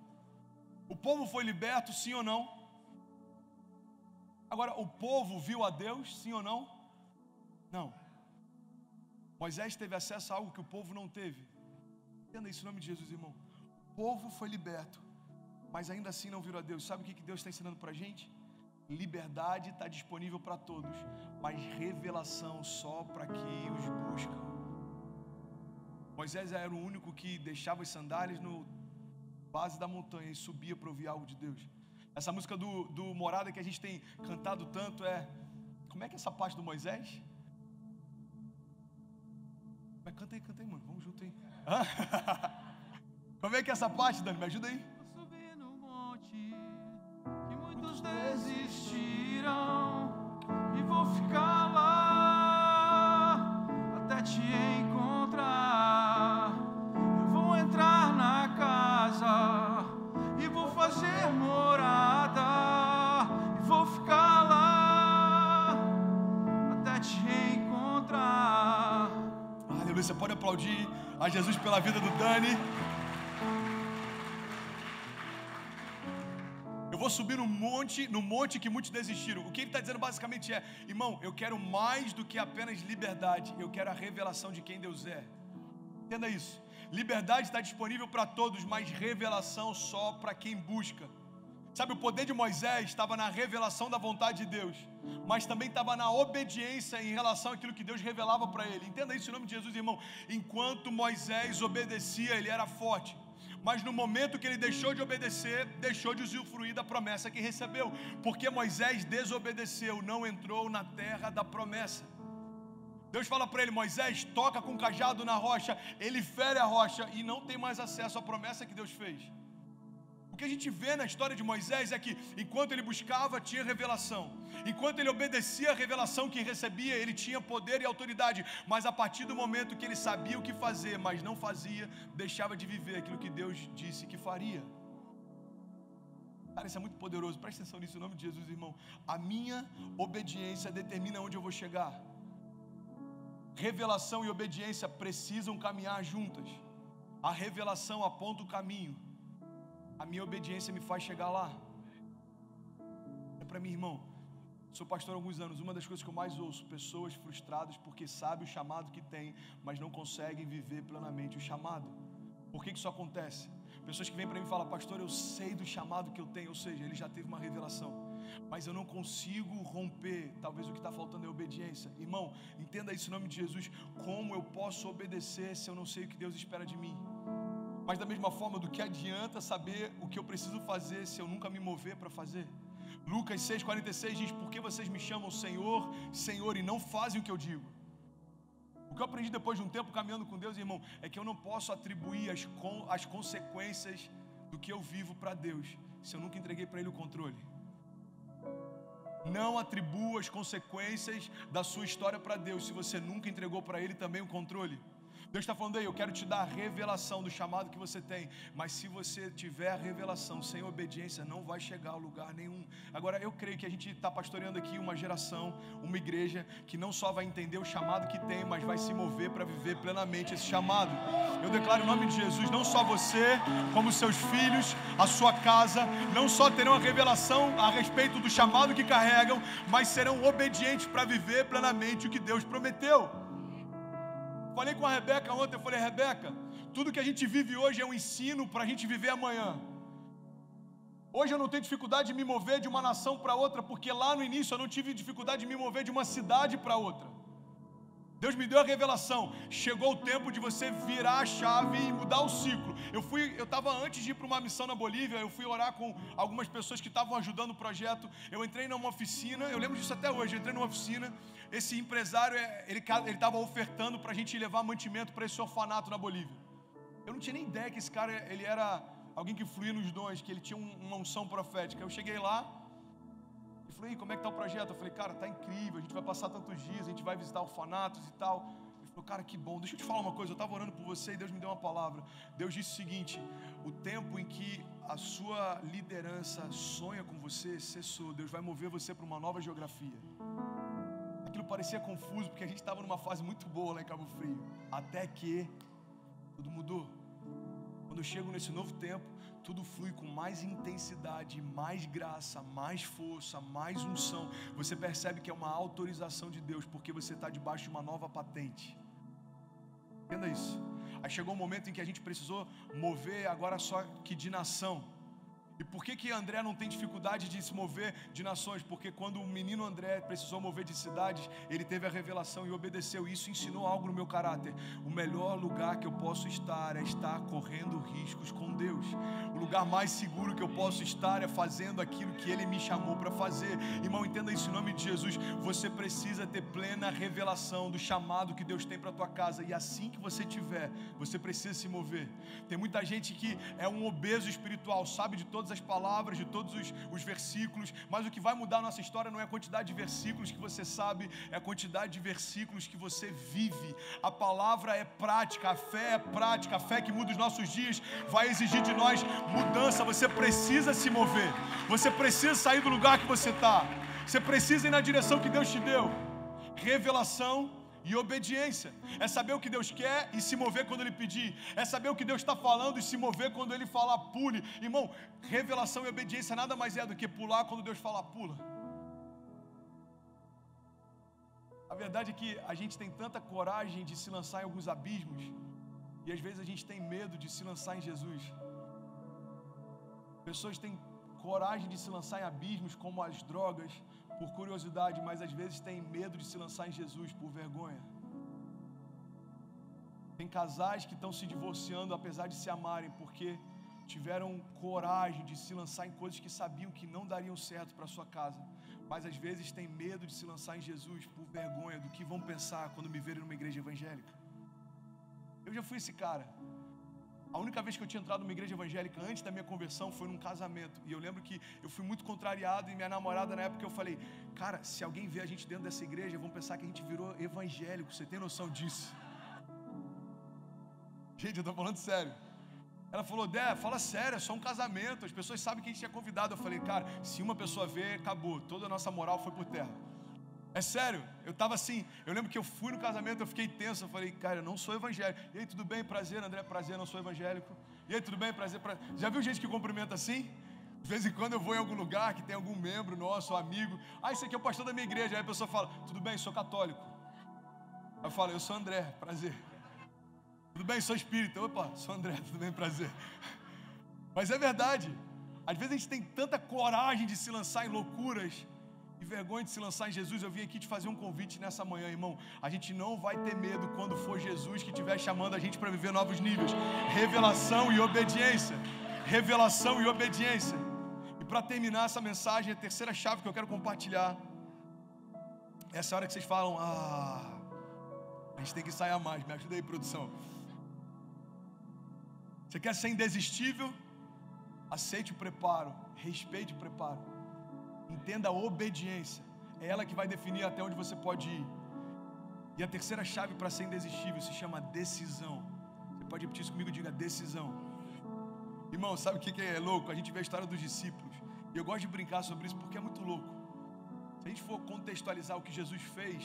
O povo foi liberto, sim ou não? Agora, o povo viu a Deus, sim ou não? Não. Moisés teve acesso a algo que o povo não teve. Entenda isso em nome de Jesus, irmão. O povo foi liberto, mas ainda assim não viram a Deus. Sabe o que Deus está ensinando para a gente? Liberdade está disponível para todos, mas revelação só para quem os busca. Moisés era o único que deixava as sandálias no base da montanha e subia para ouvir algo de Deus. Essa música do Morada que a gente tem cantado tanto é... Como é que é essa parte do Moisés? Canta aí, mano. Vamos junto aí. Como é que é essa parte, Dani? Me ajuda aí. Vou subir no monte que muitos desistiram e vou ficar lá até te encontrar. Eu vou entrar na casa e vou fazer morada e vou ficar lá até te encontrar. Aleluia, você pode aplaudir a Jesus pela vida do Dani. Eu vou subir no monte que muitos desistiram. O que ele está dizendo basicamente é: irmão, eu quero mais do que apenas liberdade, eu quero a revelação de quem Deus é. Entenda isso. Liberdade está disponível para todos, mas revelação só para quem busca. Sabe, o poder de Moisés estava na revelação da vontade de Deus, mas também estava na obediência em relação àquilo que Deus revelava para ele. Entenda isso em nome de Jesus, irmão. Enquanto Moisés obedecia, ele era forte. Mas no momento que ele deixou de obedecer, deixou de usufruir da promessa que recebeu. Porque Moisés desobedeceu, não entrou na terra da promessa. Deus fala para ele: Moisés, toca com o cajado na rocha. Ele fere a rocha e não tem mais acesso à promessa que Deus fez. O que a gente vê na história de Moisés é que enquanto ele buscava, tinha revelação. Enquanto ele obedecia a revelação que recebia, ele tinha poder e autoridade. Mas a partir do momento que ele sabia o que fazer, mas não fazia, deixava de viver aquilo que Deus disse que faria. Cara, isso é muito poderoso. Presta atenção nisso em nome de Jesus, irmão. A minha obediência determina onde eu vou chegar. Revelação e obediência precisam caminhar juntas. A revelação aponta o caminho. A minha obediência me faz chegar lá. É para mim, irmão. Sou pastor há alguns anos. Uma das coisas que eu mais ouço: pessoas frustradas porque sabem o chamado que tem, mas não conseguem viver plenamente o chamado. Por que isso acontece? Pessoas que vêm para mim e falam: pastor, eu sei do chamado que eu tenho. Ou seja, ele já teve uma revelação, mas eu não consigo romper. Talvez o que está faltando é obediência. Irmão, entenda isso em nome de Jesus. Como eu posso obedecer se eu não sei o que Deus espera de mim? Mas da mesma forma, do que adianta saber o que eu preciso fazer se eu nunca me mover para fazer? Lucas 6,46 diz: por que vocês me chamam Senhor, Senhor, e não fazem o que eu digo? O que eu aprendi depois de um tempo caminhando com Deus, irmão, é que eu não posso atribuir as consequências do que eu vivo para Deus se eu nunca entreguei para Ele o controle. Não atribua as consequências da sua história para Deus se você nunca entregou para Ele também o controle. Deus está falando aí: eu quero te dar a revelação do chamado que você tem, mas se você tiver a revelação sem obediência, não vai chegar a lugar nenhum. Agora, eu creio que a gente está pastoreando aqui uma geração, uma igreja que não só vai entender o chamado que tem, mas vai se mover para viver plenamente esse chamado. Eu declaro em nome de Jesus: não só você, como seus filhos, a sua casa, não só terão a revelação a respeito do chamado que carregam, mas serão obedientes para viver plenamente o que Deus prometeu. Falei com a Rebeca ontem, eu falei: Rebeca, tudo que a gente vive hoje é um ensino para a gente viver amanhã. Hoje eu não tenho dificuldade de me mover de uma nação para outra, porque lá no início eu não tive dificuldade de me mover de uma cidade para outra. Deus me deu a revelação. Chegou o tempo de você virar a chave e mudar o ciclo. Eu estava antes de ir para uma missão na Bolívia, eu fui orar com algumas pessoas que estavam ajudando o projeto. Eu entrei numa oficina, eu lembro disso até hoje. Eu entrei numa oficina, esse empresário, ele estava ofertando para a gente levar mantimento para esse orfanato na Bolívia. Eu não tinha nem ideia que esse cara, ele era alguém que fluía nos dons, que ele tinha uma unção profética. Eu cheguei lá, ele falou: e como é que está o projeto? Eu falei: cara, está incrível, a gente vai passar tantos dias, a gente vai visitar orfanatos e tal. Ele falou: cara, que bom, deixa eu te falar uma coisa, eu estava orando por você e Deus me deu uma palavra. Deus disse o seguinte: o tempo em que a sua liderança sonha com você cessou. Deus vai mover você para uma nova geografia. Aquilo parecia confuso, porque a gente estava numa fase muito boa lá em Cabo Frio. Até que tudo mudou. Quando eu chego nesse novo tempo, tudo flui com mais intensidade, mais graça, mais força, mais unção. Você percebe que é uma autorização de Deus, porque você está debaixo de uma nova patente. Entenda isso. Aí chegou um momento em que a gente precisou mover agora só que de nação. E por que André não tem dificuldade de se mover de nações? Porque quando o menino André precisou mover de cidades, ele teve a revelação e obedeceu. Isso ensinou algo no meu caráter. O melhor lugar que eu posso estar é estar correndo riscos com Deus. O lugar mais seguro que eu posso estar é fazendo aquilo que Ele me chamou para fazer. Irmão, entenda isso em nome de Jesus. Você precisa ter plena revelação do chamado que Deus tem para a tua casa. E assim que você tiver, você precisa se mover. Tem muita gente que é um obeso espiritual, sabe de todas as palavras, de todos os versículos, mas o que vai mudar a nossa história não é a quantidade de versículos que você sabe, é a quantidade de versículos que você vive. A palavra é prática, a fé é prática, a fé que muda os nossos dias vai exigir de nós mudança. Você precisa se mover, você precisa sair do lugar que você está, você precisa ir na direção que Deus te deu. Revelação e obediência, é saber o que Deus quer e se mover quando Ele pedir, é saber o que Deus está falando e se mover quando Ele falar pule. Irmão, revelação e obediência nada mais é do que pular quando Deus falar pula. A verdade é que a gente tem tanta coragem de se lançar em alguns abismos e às vezes a gente tem medo de se lançar em Jesus. Pessoas têm coragem de se lançar em abismos como as drogas, por curiosidade, mas às vezes tem medo de se lançar em Jesus por vergonha. Tem casais que estão se divorciando apesar de se amarem, porque tiveram coragem de se lançar em coisas que sabiam que não dariam certo para sua casa, mas às vezes tem medo de se lançar em Jesus por vergonha do que vão pensar quando me verem numa igreja evangélica. Eu já fui esse cara. A única vez que eu tinha entrado numa igreja evangélica antes da minha conversão foi num casamento. E eu lembro que eu fui muito contrariado. E minha namorada, na época, eu falei: cara, se alguém ver a gente dentro dessa igreja, vão pensar que a gente virou evangélico. Você tem noção disso? Gente, eu tô falando sério. Ela falou: Dé, fala sério, é só um casamento. As pessoas sabem que a gente tinha convidado. Eu falei: cara, se uma pessoa ver, acabou. Toda a nossa moral foi por terra. É sério, eu estava assim, eu lembro que eu fui no casamento, eu fiquei tenso, eu falei: cara, eu não sou evangélico. E aí, tudo bem? Prazer, André, prazer, não sou evangélico. E aí, tudo bem? Prazer, prazer. Já viu gente que cumprimenta assim? De vez em quando eu vou em algum lugar que tem algum membro nosso, amigo. Ah, esse aqui é o pastor da minha igreja. Aí a pessoa fala: tudo bem, sou católico. Aí eu falo: eu sou André, prazer. Tudo bem, sou espírita. Opa, sou André, tudo bem, prazer. Mas é verdade, às vezes a gente tem tanta coragem de se lançar em loucuras e vergonha de se lançar em Jesus. Eu vim aqui te fazer um convite nessa manhã, irmão. A gente não vai ter medo quando for Jesus que estiver chamando a gente para viver novos níveis. Revelação e obediência. Revelação e obediência. E para terminar essa mensagem, a terceira chave que eu quero compartilhar. Essa hora que vocês falam: a gente tem que ensaiar mais. Me ajuda aí, produção. Você quer ser indesistível? Aceite o preparo. Respeite o preparo. Entenda a obediência. É ela que vai definir até onde você pode ir. E a terceira chave para ser indesistível se chama decisão. Você pode repetir isso comigo? Diga: decisão. Irmão, sabe o que é louco? A gente vê a história dos discípulos. E eu gosto de brincar sobre isso porque é muito louco. Se a gente for contextualizar o que Jesus fez,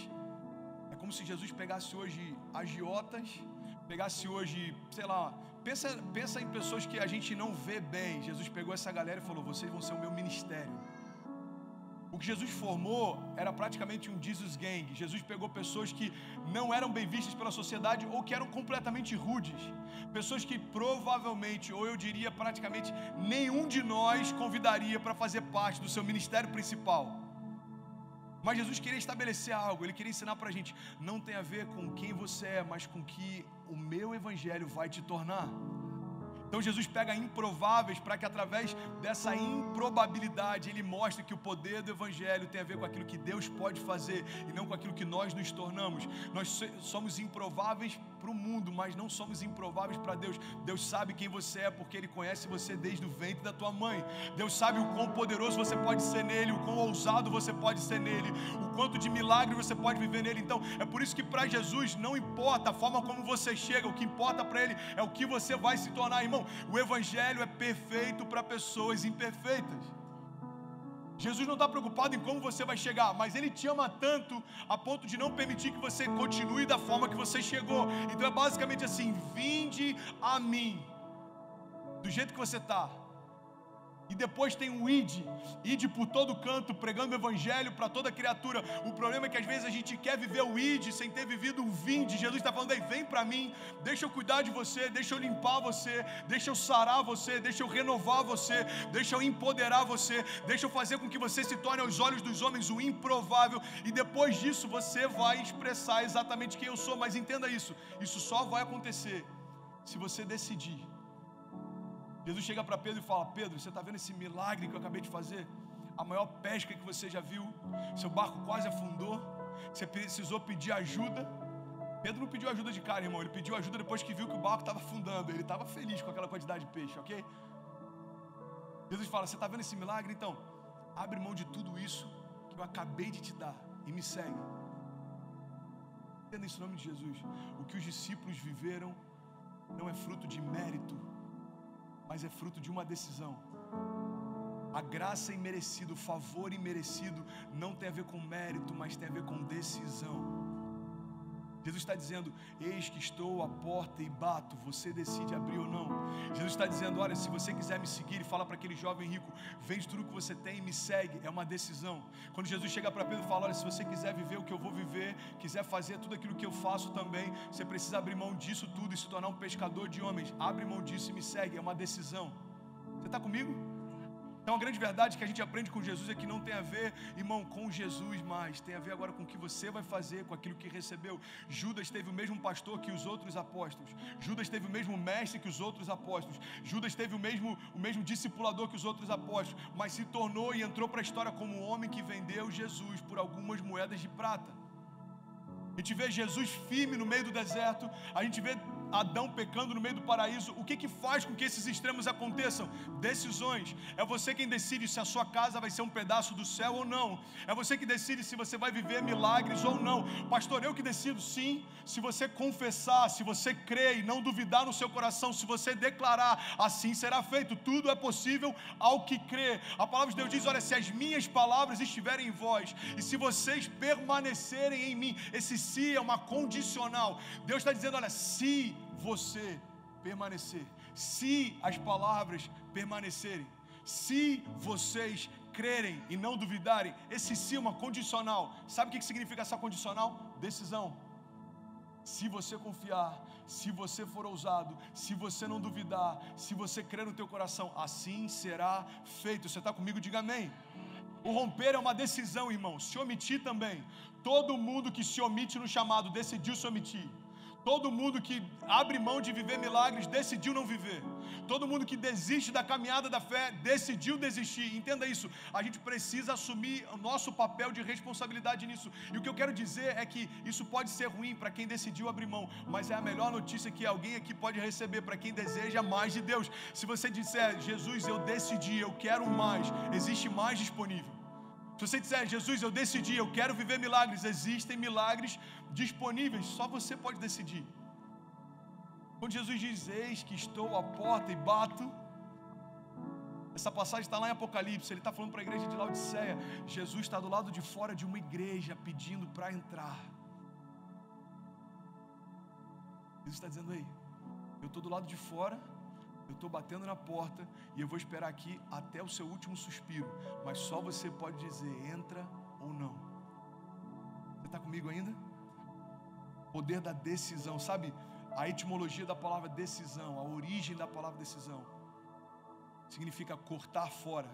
é como se Jesus pegasse hoje agiotas, pegasse hoje, sei lá, pensa em pessoas que a gente não vê bem. Jesus pegou essa galera e falou: vocês vão ser o meu ministério. O que Jesus formou era praticamente um Jesus Gang. Jesus pegou pessoas que não eram bem vistas pela sociedade ou que eram completamente rudes. Pessoas que provavelmente, ou eu diria praticamente, nenhum de nós convidaria para fazer parte do seu ministério principal. Mas Jesus queria estabelecer algo, Ele queria ensinar para a gente: não tem a ver com quem você é, mas com que o meu evangelho vai te tornar. Então Jesus pega improváveis para que através dessa improbabilidade Ele mostre que o poder do Evangelho tem a ver com aquilo que Deus pode fazer e não com aquilo que nós nos tornamos. Nós somos improváveis para o mundo, mas não somos improváveis para Deus. Deus sabe quem você é porque Ele conhece você desde o ventre da tua mãe. Deus sabe o quão poderoso você pode ser nele, o quão ousado você pode ser nele, o quanto de milagre você pode viver nele. Então é por isso que para Jesus não importa a forma como você chega, o que importa para Ele é o que você vai se tornar, irmão. O Evangelho é perfeito para pessoas imperfeitas. Jesus não está preocupado em como você vai chegar, mas Ele te ama tanto a ponto de não permitir que você continue da forma que você chegou. Então é basicamente assim: vinde a mim, do jeito que você está. E depois tem o ide por todo canto, pregando o evangelho para toda criatura. O problema é que às vezes a gente quer viver o ide sem ter vivido o vinde. Jesus está falando aí: vem para mim, deixa eu cuidar de você, deixa eu limpar você, deixa eu sarar você, deixa eu renovar você, deixa eu empoderar você, deixa eu fazer com que você se torne aos olhos dos homens o improvável. E depois disso você vai expressar exatamente quem eu sou. Mas entenda isso só vai acontecer se você decidir. Jesus chega para Pedro e fala: Pedro, você está vendo esse milagre que eu acabei de fazer? A maior pesca que você já viu, seu barco quase afundou, você precisou pedir ajuda. Pedro não pediu ajuda de cara, irmão, ele pediu ajuda depois que viu que o barco estava afundando. Ele estava feliz com aquela quantidade de peixe, ok? Jesus fala: você está vendo esse milagre? Então, abre mão de tudo isso que eu acabei de te dar e me segue. Entenda isso em nome de Jesus. O que os discípulos viveram não é fruto de mérito, mas é fruto de uma decisão. A graça imerecida, o favor imerecido não tem a ver com mérito, mas tem a ver com decisão. Jesus está dizendo: eis que estou à porta e bato, você decide abrir ou não. Jesus está dizendo: olha, se você quiser me seguir, e fala para aquele jovem rico: vende tudo que você tem e me segue. É uma decisão. Quando Jesus chega para Pedro e fala: olha, se você quiser viver o que eu vou viver, quiser fazer tudo aquilo que eu faço também, você precisa abrir mão disso tudo e se tornar um pescador de homens. Abre mão disso e me segue. É uma decisão. Você está comigo? Então a grande verdade que a gente aprende com Jesus é que não tem a ver, irmão, com Jesus mais, tem a ver agora com o que você vai fazer, com aquilo que recebeu. Judas teve o mesmo pastor que os outros apóstolos. Judas teve o mesmo mestre que os outros apóstolos. Judas teve o mesmo discipulador que os outros apóstolos, mas se tornou e entrou para a história como um homem que vendeu Jesus por algumas moedas de prata. A gente vê Jesus firme no meio do deserto, a gente vê Adão pecando no meio do paraíso. O que faz com que esses extremos aconteçam? Decisões. É você quem decide se a sua casa vai ser um pedaço do céu ou não. É você que decide se você vai viver milagres ou não. Pastor, eu que decido? Sim. Se você confessar, se você crer e não duvidar no seu coração, se você declarar, assim será feito. Tudo é possível ao que crê. A palavra de Deus diz: olha, se as minhas palavras estiverem em vós e se vocês permanecerem em mim. Esse se é uma condicional. Deus está dizendo: olha, se você permanecer, se as palavras permanecerem, se vocês crerem e não duvidarem. Esse se é uma condicional. Sabe o que significa essa condicional? Decisão. Se você confiar, se você for ousado, se você não duvidar, se você crer no teu coração, assim será feito. Você está comigo? Diga amém. O romper é uma decisão, irmão. Se omitir também. Todo mundo que se omite no chamado decidiu se omitir. Todo mundo que abre mão de viver milagres decidiu não viver. Todo mundo que desiste da caminhada da fé decidiu desistir. Entenda isso. A gente precisa assumir o nosso papel de responsabilidade nisso. E o que eu quero dizer é que isso pode ser ruim para quem decidiu abrir mão, mas é a melhor notícia que alguém aqui pode receber para quem deseja mais de Deus. Se você disser: Jesus, eu decidi, eu quero mais, existe mais disponível. Se você disser: Jesus, eu decidi, eu quero viver milagres, existem milagres disponíveis, só você pode decidir. Quando Jesus diz: eis que estou à porta e bato, essa passagem está lá em Apocalipse, ele está falando para a igreja de Laodiceia. Jesus está do lado de fora de uma igreja pedindo para entrar. Jesus está dizendo: ei, eu estou do lado de fora, eu estou batendo na porta e eu vou esperar aqui até o seu último suspiro, mas só você pode dizer: entra ou não. Você está comigo ainda? Poder da decisão. Sabe a etimologia da palavra decisão, a origem da palavra decisão? Significa cortar fora.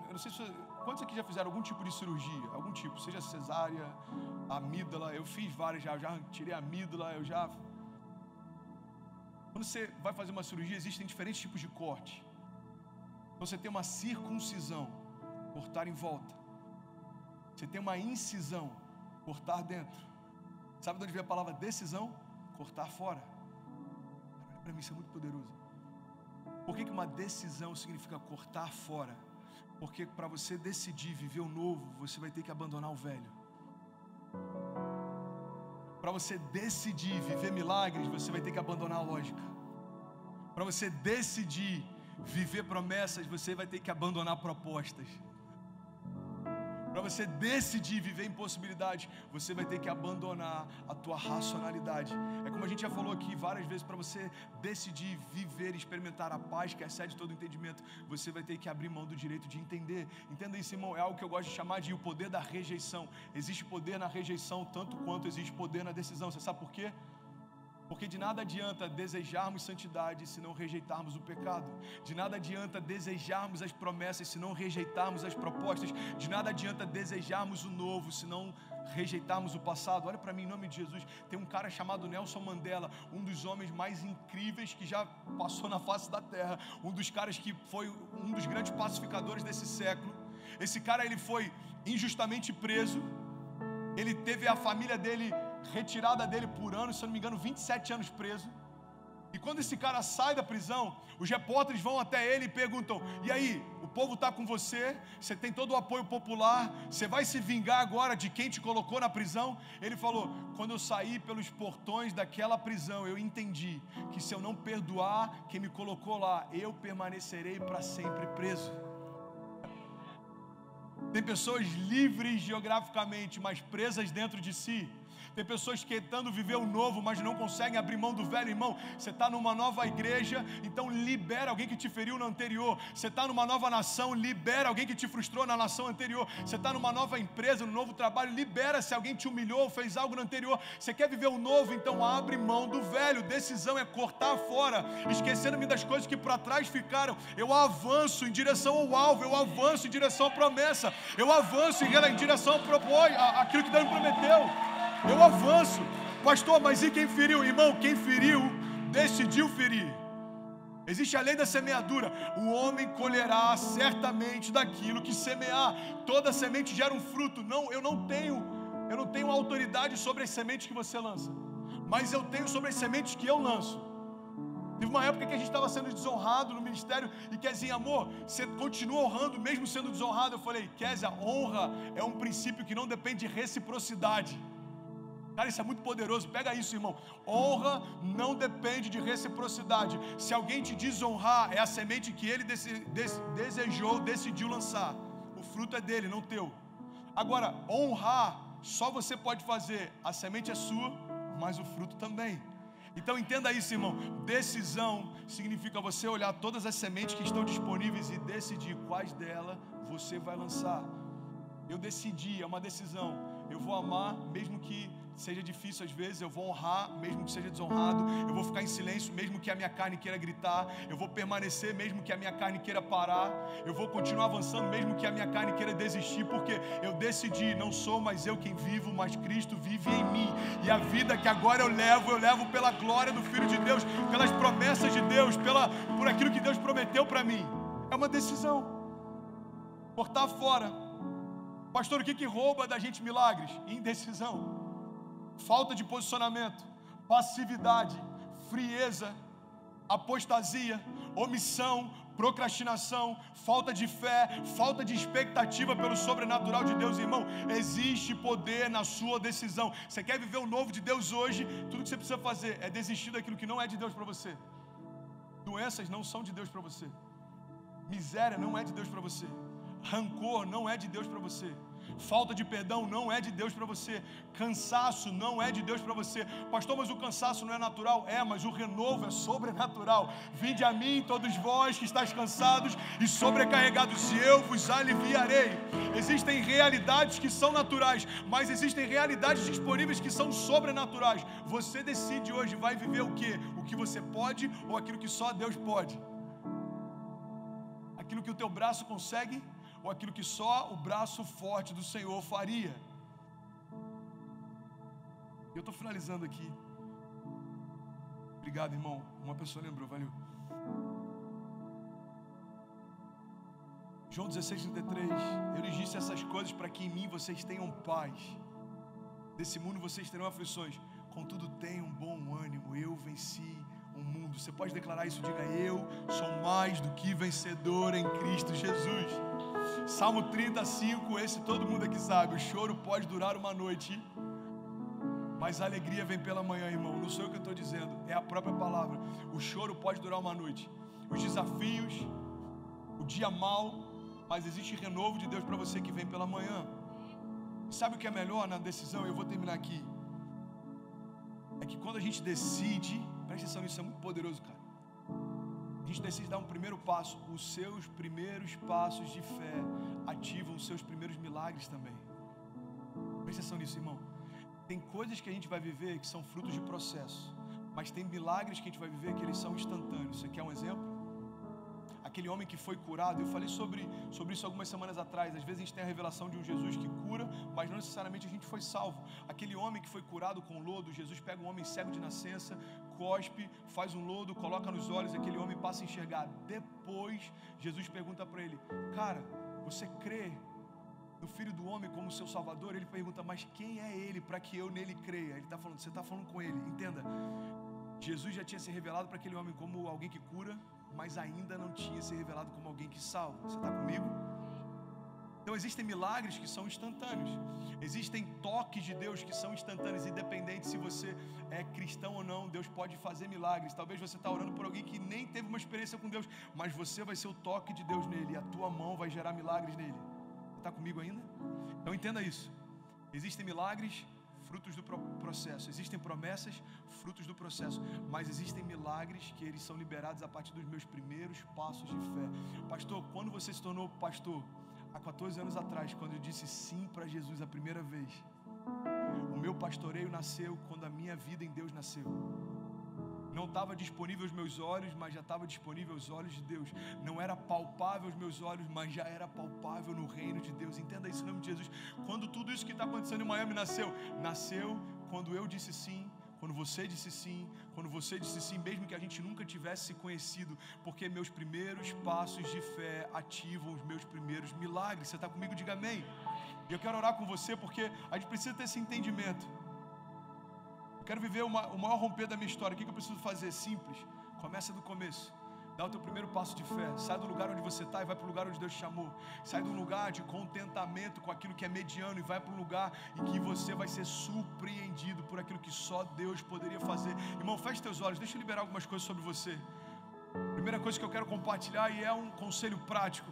Eu não sei se quantos aqui já fizeram algum tipo de cirurgia, algum tipo, seja cesárea, amígdala. Eu fiz várias já tirei a amígdala, Quando você vai fazer uma cirurgia, existem diferentes tipos de corte. Então você tem uma circuncisão, cortar em volta. Você tem uma incisão, cortar dentro. Sabe de onde vem a palavra decisão? Cortar fora. Para mim isso é muito poderoso. Por que uma decisão significa cortar fora? Porque para você decidir viver o novo, você vai ter que abandonar o velho. Para você decidir viver milagres, você vai ter que abandonar a lógica. Para você decidir viver promessas, você vai ter que abandonar propostas. Para você decidir viver impossibilidades, você vai ter que abandonar a tua racionalidade. É como a gente já falou aqui várias vezes, para você decidir viver e experimentar a paz que excede todo entendimento, você vai ter que abrir mão do direito de entender. Entenda isso, irmão, é algo que eu gosto de chamar de o poder da rejeição. Existe poder na rejeição tanto quanto existe poder na decisão. Você sabe por quê? Porque de nada adianta desejarmos santidade se não rejeitarmos o pecado. De nada adianta desejarmos as promessas se não rejeitarmos as propostas. De nada adianta desejarmos o novo se não rejeitarmos o passado. Olha para mim, em nome de Jesus. Tem um cara chamado Nelson Mandela, um dos homens mais incríveis que já passou na face da terra. Um dos caras que foi um dos grandes pacificadores desse século. Esse cara, ele foi injustamente preso. Ele teve a família dele retirada dele por anos, se eu não me engano 27 anos preso. E quando esse cara sai da prisão, os repórteres vão até ele e perguntam: e aí, o povo está com você, você tem todo o apoio popular, você vai se vingar agora de quem te colocou na prisão? Ele falou: quando eu saí pelos portões daquela prisão, eu entendi que se eu não perdoar quem me colocou lá, eu permanecerei para sempre preso. Tem pessoas livres geograficamente, mas presas dentro de si. Tem pessoas tentando viver o novo, mas não conseguem abrir mão do velho. Irmão, você está numa nova igreja, então libera alguém que te feriu na anterior. Você está numa nova nação, libera alguém que te frustrou na nação anterior. Você está numa nova empresa, num novo trabalho, libera se alguém te humilhou ou fez algo no anterior. Você quer viver o novo, então abre mão do velho. Decisão é cortar fora, esquecendo-me das coisas que para trás ficaram. Eu avanço em direção ao alvo, eu avanço em direção à promessa, eu avanço em direção àquilo que Deus me prometeu. Eu avanço. Pastor, mas e quem feriu? Irmão, quem feriu, decidiu ferir. Existe a lei da semeadura. O homem colherá certamente daquilo que semear. Toda semente gera um fruto. Não, eu não tenho autoridade sobre as sementes que você lança, mas eu tenho sobre as sementes que eu lanço. Teve uma época que a gente estava sendo desonrado no ministério e Kézia, amor, você continua honrando mesmo sendo desonrado? Eu falei: Kézia, honra é um princípio que não depende de reciprocidade. Cara, isso é muito poderoso, pega isso, irmão. Honra não depende de reciprocidade. Se alguém te desonrar, é a semente que ele desejou, decidiu lançar. O fruto é dele, não teu. Agora, honrar, só você pode fazer. A semente é sua, mas o fruto também. Então entenda isso, irmão. Decisão significa você olhar todas as sementes que estão disponíveis e decidir quais delas você vai lançar. Eu decidi, é uma decisão. Eu vou amar, mesmo que seja difícil às vezes. Eu vou honrar, mesmo que seja desonrado. Eu vou ficar em silêncio, mesmo que a minha carne queira gritar. Eu vou permanecer, mesmo que a minha carne queira parar. Eu vou continuar avançando, mesmo que a minha carne queira desistir, porque eu decidi, não sou mais eu quem vivo, mas Cristo vive em mim. E a vida que agora eu levo pela glória do Filho de Deus, pelas promessas de Deus, por aquilo que Deus prometeu para mim. É uma decisão. Cortar fora. Pastor, o que rouba da gente milagres? Indecisão, falta de posicionamento, passividade, frieza, apostasia, omissão, procrastinação, falta de fé, falta de expectativa pelo sobrenatural de Deus. Irmão, existe poder na sua decisão. Você quer viver o novo de Deus hoje? Tudo que você precisa fazer é desistir daquilo que não é de Deus para você. Doenças não são de Deus para você. Miséria não é de Deus para você. Rancor não é de Deus para você. Falta de perdão não é de Deus para você. Cansaço não é de Deus para você. Pastor, mas o cansaço não é natural? É, mas o renovo é sobrenatural. Vinde a mim todos vós que estáis cansados e sobrecarregados, e eu vos aliviarei. Existem realidades que são naturais, mas existem realidades disponíveis que são sobrenaturais. Você decide hoje, vai viver o quê? O que você pode ou aquilo que só Deus pode? Aquilo que o teu braço consegue ou aquilo que só o braço forte do Senhor faria? Eu estou finalizando aqui. Obrigado, irmão. Uma pessoa lembrou, valeu. João 16:33. Eu lhes disse essas coisas para que em mim vocês tenham paz. Desse mundo vocês terão aflições. Contudo, tenham bom ânimo. Eu venci o mundo. Você pode declarar isso? Diga: eu sou mais do que vencedor em Cristo Jesus. Salmo 35, esse todo mundo aqui sabe. O choro pode durar uma noite, mas a alegria vem pela manhã, irmão. Não sou eu que estou dizendo, é a própria palavra. O choro pode durar uma noite, os desafios, o dia mau, mas existe renovo de Deus para você que vem pela manhã. E sabe o que é melhor na decisão? Eu vou terminar aqui. É que quando a gente decide, presta atenção, isso é muito poderoso, cara. A gente decide dar um primeiro passo. Os seus primeiros passos de fé ativam os seus primeiros milagres também. Presta atenção nisso, irmão. Tem coisas que a gente vai viver que são frutos de processo, mas tem milagres que a gente vai viver que eles são instantâneos. Você quer um exemplo? Aquele homem que foi curado, eu falei sobre isso algumas semanas atrás. Às vezes a gente tem a revelação de um Jesus que cura, mas não necessariamente a gente foi salvo. Aquele homem que foi curado com lodo, Jesus pega um homem cego de nascença, cospe, faz um lodo, coloca nos olhos, aquele homem passa a enxergar. Depois, Jesus pergunta para ele: cara, você crê no Filho do Homem como seu Salvador? Ele pergunta: mas quem é ele para que eu nele creia? Ele está falando, você está falando com ele, entenda. Jesus já tinha se revelado para aquele homem como alguém que cura, mas ainda não tinha se revelado como alguém que salva. Você está comigo? Então existem milagres que são instantâneos, existem toques de Deus que são instantâneos, independente se você é cristão ou não. Deus pode fazer milagres. Talvez você está orando por alguém que nem teve uma experiência com Deus, mas você vai ser o toque de Deus nele, e a tua mão vai gerar milagres nele. Está comigo ainda? Então entenda isso. Existem milagres, frutos do processo. Existem promessas, frutos do processo. Mas existem milagres que eles são liberados a partir dos meus primeiros passos de fé. Pastor, quando você se tornou pastor? Há 14 anos atrás, quando eu disse sim para Jesus a primeira vez. O meu pastoreio nasceu quando a minha vida em Deus nasceu. Não estava disponível aos meus olhos, mas já estava disponível aos olhos de Deus. Não era palpável aos meus olhos, mas já era palpável no reino de Deus. Entenda isso em nome de Jesus. Quando tudo isso que está acontecendo em Miami nasceu quando eu disse sim, quando você disse sim, mesmo que a gente nunca tivesse se conhecido, porque meus primeiros passos de fé ativam os meus primeiros milagres. Você está comigo? Diga amém. E eu quero orar com você, porque a gente precisa ter esse entendimento. Eu quero viver o maior romper da minha história. O que eu preciso fazer? Simples. Começa do começo. Dá o teu primeiro passo de fé. Sai do lugar onde você está e vai para o lugar onde Deus te chamou. Sai do lugar de contentamento com aquilo que é mediano e vai para um lugar em que você vai ser surpreendido por aquilo que só Deus poderia fazer. Irmão, feche teus olhos. Deixa eu liberar algumas coisas sobre você. Primeira coisa que eu quero compartilhar, e é um conselho prático: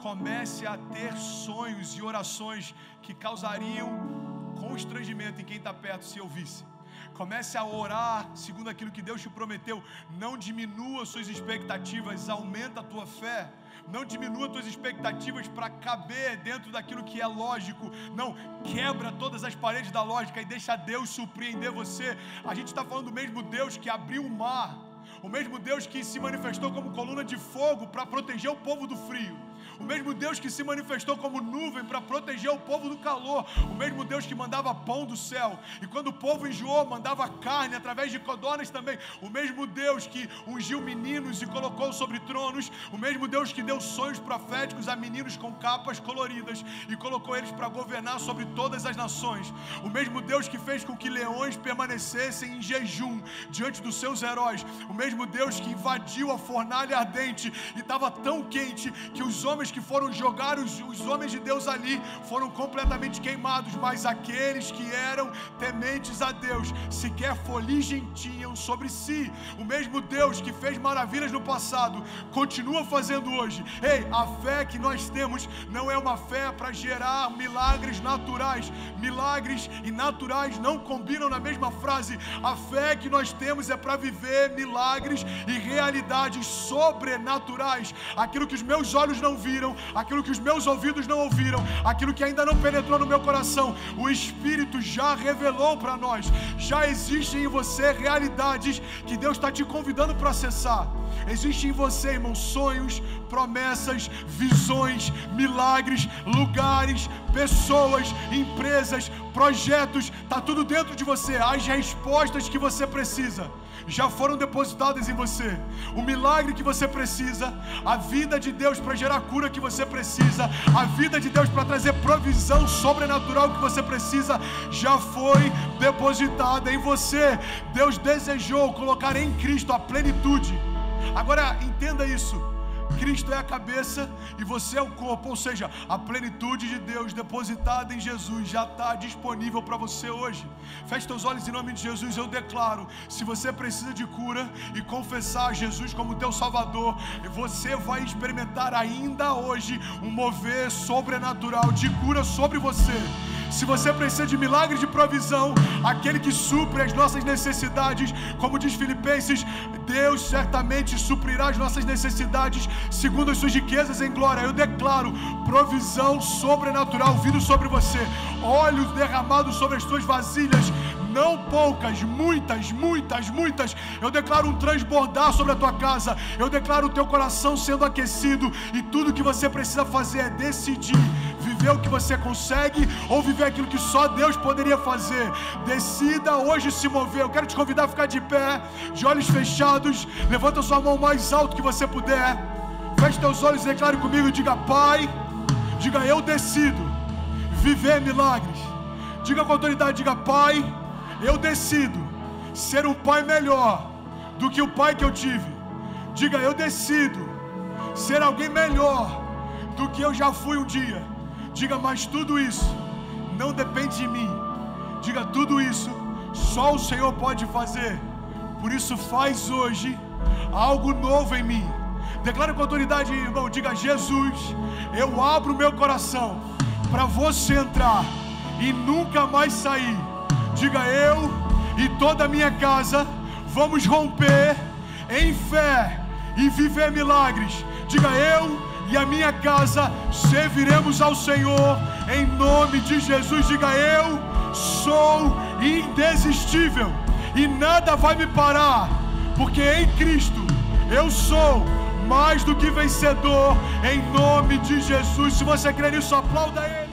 comece a ter sonhos e orações que causariam constrangimento em quem está perto se ouvisse. Comece a orar segundo aquilo que Deus te prometeu. Não diminua suas expectativas, aumenta a tua fé. Não diminua tuas expectativas para caber dentro daquilo que é lógico. Não, quebra todas as paredes da lógica e deixa Deus surpreender você. A gente está falando do mesmo Deus que abriu o mar, o mesmo Deus que se manifestou como coluna de fogo para proteger o povo do frio, o mesmo Deus que se manifestou como nuvem para proteger o povo do calor, o mesmo Deus que mandava pão do céu, e quando o povo enjoou, mandava carne através de codornas também, o mesmo Deus que ungiu meninos e colocou sobre tronos, o mesmo Deus que deu sonhos proféticos a meninos com capas coloridas e colocou eles para governar sobre todas as nações, o mesmo Deus que fez com que leões permanecessem em jejum diante dos seus heróis, o mesmo Deus que invadiu a fornalha ardente e estava tão quente que os homens que foram jogar os homens de Deus ali foram completamente queimados, mas aqueles que eram tementes a Deus sequer fuligem tinham sobre si. O mesmo Deus que fez maravilhas no passado continua fazendo hoje. Ei, a fé que nós temos não é uma fé para gerar milagres naturais. Milagres e naturais não combinam na mesma frase. A fé que nós temos é para viver milagres e realidades sobrenaturais. Aquilo que os meus olhos não viram, aquilo que os meus ouvidos não ouviram, aquilo que ainda não penetrou no meu coração, o Espírito já revelou para nós. Já existem em você realidades que Deus está te convidando para acessar. Existe em você, irmão, sonhos, promessas, visões, milagres, lugares, pessoas, empresas, projetos, está tudo dentro de você. As respostas que você precisa já foram depositadas em você. O milagre que você precisa, a vida de Deus para gerar cura que você precisa, a vida de Deus para trazer provisão sobrenatural que você precisa, já foi depositada em você. Deus desejou colocar em Cristo a plenitude. Agora entenda isso. Cristo é a cabeça e você é o corpo, ou seja, a plenitude de Deus depositada em Jesus já está disponível para você hoje. Feche teus olhos em nome de Jesus. Eu declaro, se você precisa de cura e confessar Jesus como teu Salvador, você vai experimentar ainda hoje um mover sobrenatural de cura sobre você. Se você precisa de milagre de provisão, aquele que supre as nossas necessidades, como diz Filipenses, Deus certamente suprirá as nossas necessidades segundo as suas riquezas em glória. Eu declaro provisão sobrenatural vindo sobre você, óleos derramados sobre as suas vasilhas, não poucas, muitas. Eu declaro um transbordar sobre a tua casa. Eu declaro o teu coração sendo aquecido, e tudo que você precisa fazer é decidir viver o que você consegue ou viver aquilo que só Deus poderia fazer. Decida hoje se mover. Eu quero te convidar a ficar de pé, de olhos fechados. Levanta sua mão mais alto que você puder. Feche teus olhos e declare comigo e diga: Pai, diga: eu decido viver milagres. Diga com autoridade, diga: Pai, eu decido ser um pai melhor do que o pai que eu tive. Diga: eu decido ser alguém melhor do que eu já fui um dia. Diga: mas tudo isso não depende de mim. Diga: tudo isso só o Senhor pode fazer. Por isso faz hoje algo novo em mim. Declare com autoridade, irmão. Diga: Jesus, eu abro meu coração para você entrar e nunca mais sair. Diga: eu e toda a minha casa vamos romper em fé e viver milagres. Diga: eu e a minha casa serviremos ao Senhor em nome de Jesus. Diga: eu sou indesistível e nada vai me parar, porque em Cristo eu sou mais do que vencedor em nome de Jesus. Se você crê nisso, aplauda Ele.